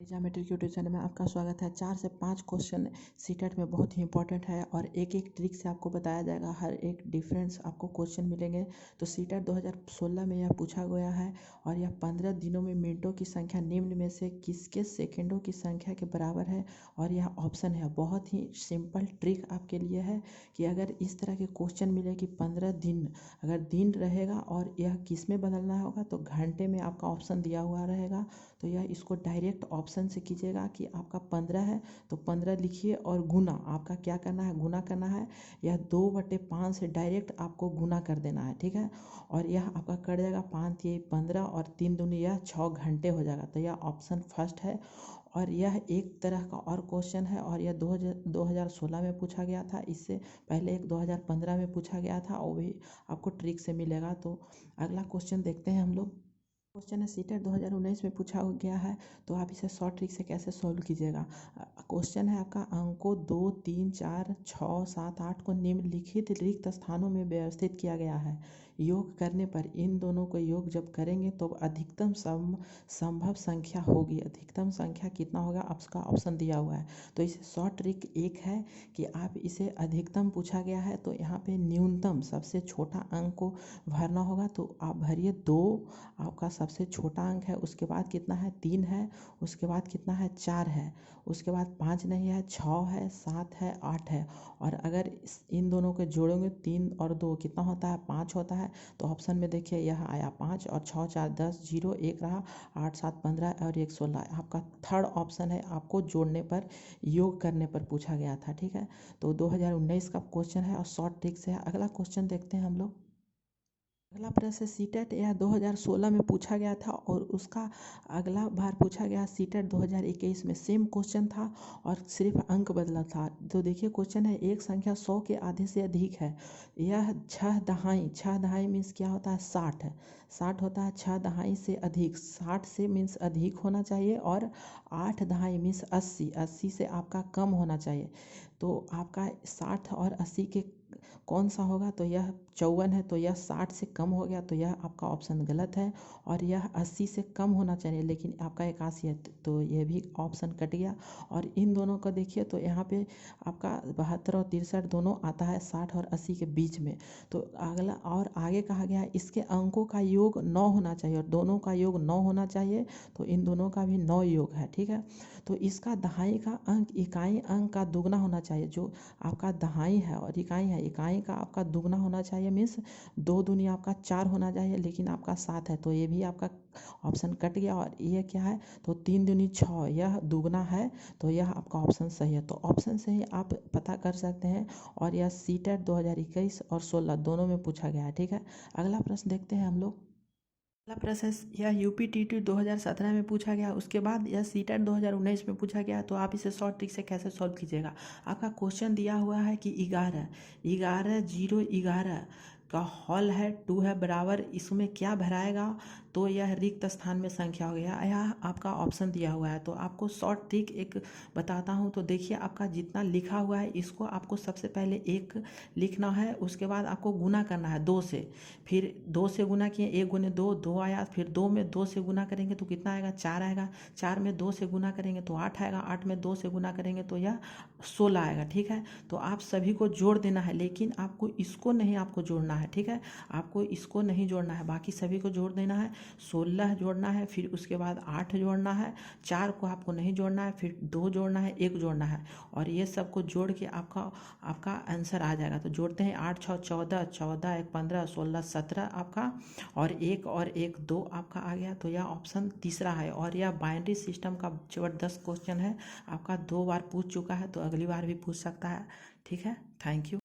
Geometry के YouTube channel में आपका स्वागत है। 4 से 5 क्वेश्चन सीटेट में बहुत ही इंपॉर्टेंट है और एक एक ट्रिक से आपको बताया जाएगा। हर एक डिफरेंस आपको क्वेश्चन मिलेंगे। तो सीटेट 2016 में यह पूछा गया है और यह 15 दिनों में मिनटों की संख्या निम्न में से किसके सेकेंडों की संख्या के बराबर है। और यह ऑप्शन है। बहुत ही सिंपल ट्रिक आपके लिए है कि अगर इस तरह के क्वेश्चन मिले कि 15 दिन, अगर दिन रहेगा और यह किस में बदलना होगा तो घंटे में आपका ऑप्शन दिया हुआ रहेगा। तो यह इसको डायरेक्ट ऑप्शन से कीजिएगा कि आपका 15 है तो 15 लिखिए और गुना आपका क्या करना है, गुना करना है। यह 2/5 से डायरेक्ट आपको गुना कर देना है, ठीक है। और यह आपका कट जाएगा 5 ये 15 और 3 दूनी यह 6 घंटे हो जाएगा। तो यह ऑप्शन फर्स्ट है। और यह एक तरह का और क्वेश्चन है और यह 2016 में पूछा गया था। इससे पहले एक 2015 में पूछा गया था और भी आपको ट्रिक से मिलेगा। तो अगला क्वेश्चन देखते हैं हम लोग। क्वेश्चन है सीटेट 2019 में पूछा गया है। तो आप इसे शॉर्ट ट्रिक से कैसे सॉल्व कीजिएगा। क्वेश्चन है आपका अंकों 2, 3, 4, 6, 7, 8 को निम्नलिखित रिक्त स्थानों में व्यवस्थित किया गया है। योग करने पर इन दोनों को योग जब करेंगे तो अधिकतम संभव संख्या होगी। अधिकतम संख्या कितना होगा आपका ऑप्शन दिया हुआ है। तो इसे शॉर्ट ट्रिक एक है कि आप इसे अधिकतम पूछा गया है तो यहाँ पे न्यूनतम सबसे छोटा अंक को भरना होगा। तो आप भरिए 2 आपका सबसे छोटा अंक है। उसके बाद कितना है 3 है। उसके बाद कितना है 4 है। उसके बाद 5 नहीं है, 6 है, 7 है, 8 है। और अगर इन दोनों को जोड़ोगे 3 और 2 कितना होता है 5 होता है। तो ऑप्शन में देखिए यह आया 5 और 6 4 10 0 1 रहा 8 7 15 और 1 16। आपका थर्ड ऑप्शन है। आपको जोड़ने पर योग करने पर पूछा गया था, ठीक है। तो 2019 का क्वेश्चन है और शॉर्ट ट्रिक से है। अगला क्वेश्चन देखते हैं हम लोग। अगला प्रश्न सीटेट यह 2016 में पूछा गया था और उसका अगला बार पूछा गया सीटेट 2021 में। सेम क्वेश्चन था और सिर्फ अंक बदला था। तो देखिए क्वेश्चन है एक संख्या 100 के आधे से अधिक है। यह 6 दहाई मीन्स क्या होता है 60 है। 60 होता है 6 दहाई से अधिक। 60 से मीन्स अधिक होना चाहिए और 8 दहाई मीन्स 80। 80 से आपका कम होना चाहिए। तो आपका 60 और 80 के कौन सा होगा। तो यह 54 है। तो यह 60 से कम हो गया तो यह आपका ऑप्शन गलत है। और यह 80 से कम होना चाहिए लेकिन आपका 81 है तो यह भी ऑप्शन कट गया। और इन दोनों का देखिए तो यहाँ पे आपका 72 और 63 दोनों आता है 60 और 80 के बीच में। तो अगला और आगे कहा गया है इसके अंकों का योग 9 होना चाहिए और दोनों का योग 9 होना चाहिए। तो इन दोनों का भी 9 योग है, ठीक है। तो इसका दहाई का अंक इकाई अंक का दुगना होना चाहिए। जो आपका दहाई है और इकाई है, इकाई का आपका दुगना होना चाहिए मीन्स 2 दूनी आपका 4 होना चाहिए लेकिन आपका 7 है। तो ये भी आपका ऑप्शन कट गया। और ये क्या है तो 3 दूनी 6 यह दुगना है। तो यह आपका ऑप्शन सही है। तो ऑप्शन से ही आप पता कर सकते हैं। और यह सीटेट 2021 और 16 दोनों में पूछा गया है, ठीक है। अगला प्रश्न देखते हैं हम लोग। अगला प्रश्न यह यूपीटीटी 2017 में पूछा गया। उसके बाद यह सीटेट 2019 में पूछा गया। तो आप इसे शॉर्ट ट्रिक से कैसे सॉल्व कीजिएगा। आपका क्वेश्चन दिया हुआ है कि 11 11 0 11 का हॉल है 2 है बराबर इसमें क्या भराएगा। तो यह रिक्त स्थान में संख्या हो गया। यह आपका ऑप्शन दिया हुआ है। तो आपको शॉर्ट ट्रिक एक बताता हूँ। तो देखिए आपका जितना लिखा हुआ है इसको आपको सबसे पहले 1 लिखना है। उसके बाद आपको गुना करना है 2 से। फिर 2 से गुना किए 1 गुने 2 2 आया। फिर 2 में 2 से गुना करेंगे तो कितना आएगा 4 आएगा। 4 में 2 से गुना करेंगे तो 8 आएगा। 8 में 2 से गुना करेंगे तो यह 16 आएगा, ठीक है। तो आप सभी को जोड़ देना है लेकिन आपको इसको नहीं आपको जोड़ना है, ठीक है। आपको इसको नहीं जोड़ना है, बाकी सभी को जोड़ देना है। 16 जोड़ना है, फिर उसके बाद 8 जोड़ना है, 4 को आपको नहीं जोड़ना है, फिर 2 जोड़ना है, 1 जोड़ना है। और ये सबको जोड़ के आपका आंसर आ जाएगा। तो जोड़ते हैं 8 6 14 14 1 15 16 17 आपका और 1 2 आपका आ गया। तो यह ऑप्शन तीसरा है। और यह बाइनरी सिस्टम का जबरदस्त क्वेश्चन है। आपका 2 बार पूछ चुका है तो अगली बार भी पूछ सकता है, ठीक है। Thank you.